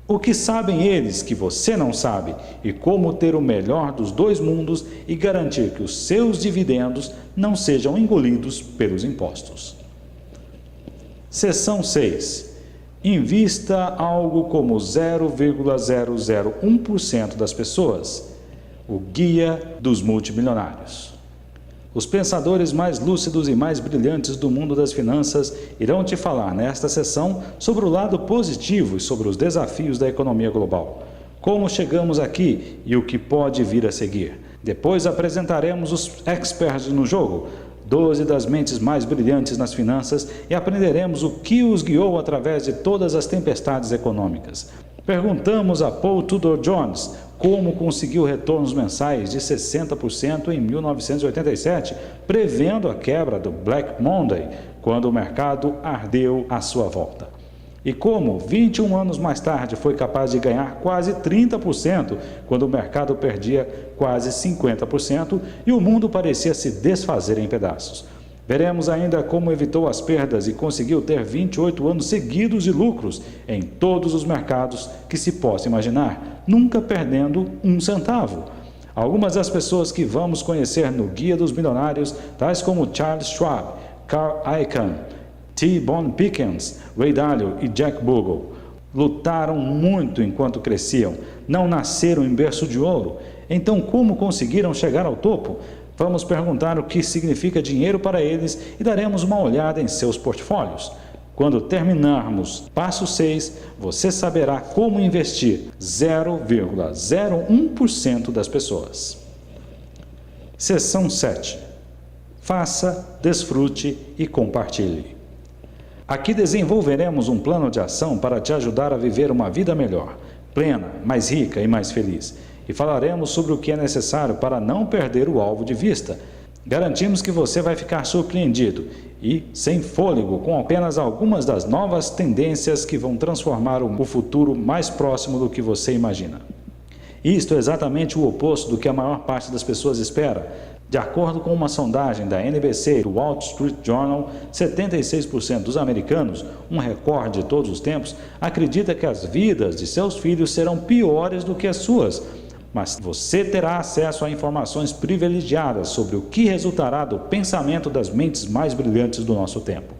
O que sabem eles que você não sabe e como ter o melhor dos dois mundos e garantir que os seus dividendos não sejam engolidos pelos impostos. Seção 6. Invista algo como 0,001% das pessoas. O Guia dos Multimilionários. Os pensadores mais lúcidos e mais brilhantes do mundo das finanças irão te falar nesta sessão sobre o lado positivo e sobre os desafios da economia global. Como chegamos aqui e o que pode vir a seguir. Depois apresentaremos os experts no jogo, 12 das mentes mais brilhantes nas finanças, e aprenderemos o que os guiou através de todas as tempestades econômicas. Perguntamos a Paul Tudor Jones como conseguiu retornos mensais de 60% em 1987, prevendo a quebra do Black Monday, quando o mercado ardeu à sua volta. E como, 21 anos mais tarde, foi capaz de ganhar quase 30%, quando o mercado perdia quase 50% e o mundo parecia se desfazer em pedaços. Veremos ainda como evitou as perdas e conseguiu ter 28 anos seguidos de lucros em todos os mercados que se possa imaginar, nunca perdendo um centavo. Algumas das pessoas que vamos conhecer no Guia dos Milionários, tais como Charles Schwab, Carl Icahn, T. Bone Pickens, Ray Dalio e Jack Bogle, lutaram muito enquanto cresciam, não nasceram em berço de ouro. Então, como conseguiram chegar ao topo? Vamos perguntar o que significa dinheiro para eles e daremos uma olhada em seus portfólios. Quando terminarmos passo 6, você saberá como investir 0,01% das pessoas. Seção 7. Faça, desfrute e compartilhe. Aqui desenvolveremos um plano de ação para te ajudar a viver uma vida melhor, plena, mais rica e mais feliz. E falaremos sobre o que é necessário para não perder o alvo de vista. Garantimos que você vai ficar surpreendido e sem fôlego com apenas algumas das novas tendências que vão transformar o futuro mais próximo do que você imagina. Isto é exatamente o oposto do que a maior parte das pessoas espera. De acordo com uma sondagem da NBC e do Wall Street Journal, 76% dos americanos, um recorde de todos os tempos, acredita que as vidas de seus filhos serão piores do que as suas. Mas você terá acesso a informações privilegiadas sobre o que resultará do pensamento das mentes mais brilhantes do nosso tempo.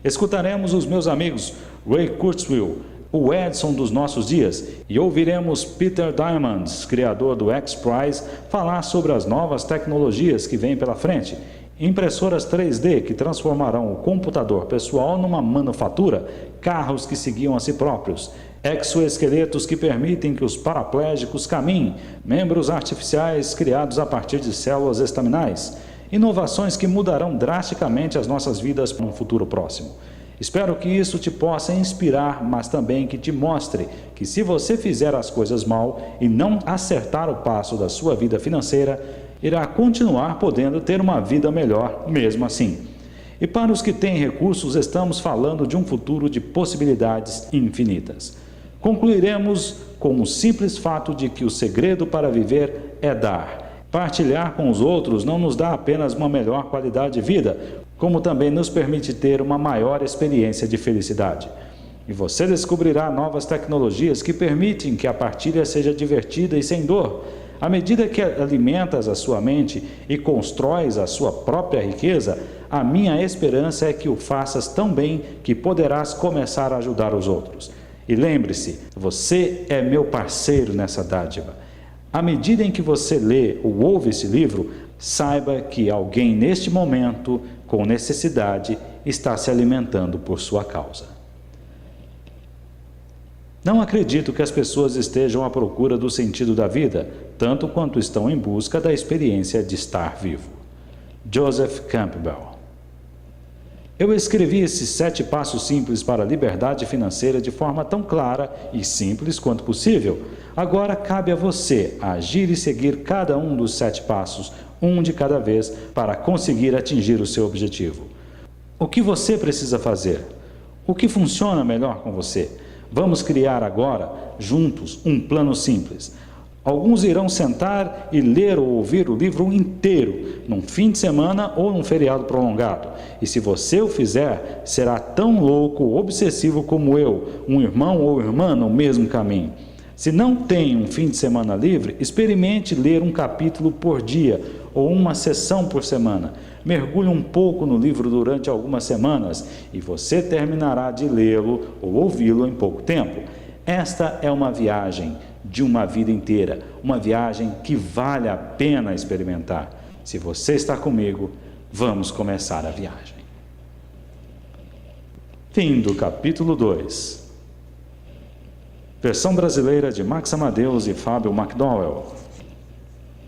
Escutaremos os meus amigos Ray Kurzweil, o Edson dos nossos dias, e ouviremos Peter Diamandis, criador do X-Prize, falar sobre as novas tecnologias que vêm pela frente, impressoras 3D que transformarão o computador pessoal numa manufatura, carros que seguiam a si próprios, exoesqueletos que permitem que os paraplégicos caminhem, membros artificiais criados a partir de células estaminais, inovações que mudarão drasticamente as nossas vidas para um futuro próximo. Espero que isso te possa inspirar, mas também que te mostre que se você fizer as coisas mal e não acertar o passo da sua vida financeira, irá continuar podendo ter uma vida melhor mesmo assim. E para os que têm recursos, estamos falando de um futuro de possibilidades infinitas. Concluiremos com o simples fato de que o segredo para viver é dar. Partilhar com os outros não nos dá apenas uma melhor qualidade de vida, como também nos permite ter uma maior experiência de felicidade. E você descobrirá novas tecnologias que permitem que a partilha seja divertida e sem dor. À medida que alimentas a sua mente e constróis a sua própria riqueza, a minha esperança é que o faças tão bem que poderás começar a ajudar os outros. E lembre-se, você é meu parceiro nessa dádiva. À medida em que você lê ou ouve esse livro, saiba que alguém neste momento, com necessidade, está se alimentando por sua causa. Não acredito que as pessoas estejam à procura do sentido da vida, tanto quanto estão em busca da experiência de estar vivo. Joseph Campbell. Eu escrevi esses 7 passos simples para a liberdade financeira de forma tão clara e simples quanto possível. Agora cabe a você agir e seguir cada um dos 7 passos, um de cada vez, para conseguir atingir o seu objetivo. O que você precisa fazer? O que funciona melhor com você? Vamos criar agora, juntos, um plano simples. Alguns irão sentar e ler ou ouvir o livro inteiro, num fim de semana ou num feriado prolongado. E se você o fizer, será tão louco ou obsessivo como eu, um irmão ou irmã no mesmo caminho. Se não tem um fim de semana livre, experimente ler um capítulo por dia ou uma sessão por semana. Mergulhe um pouco no livro durante algumas semanas e você terminará de lê-lo ou ouvi-lo em pouco tempo. Esta é uma viagem de uma vida inteira, uma viagem que vale a pena experimentar. Se você está comigo, vamos começar a viagem. Fim do capítulo 2. Versão brasileira de Max Amadeus e Fábio McDowell.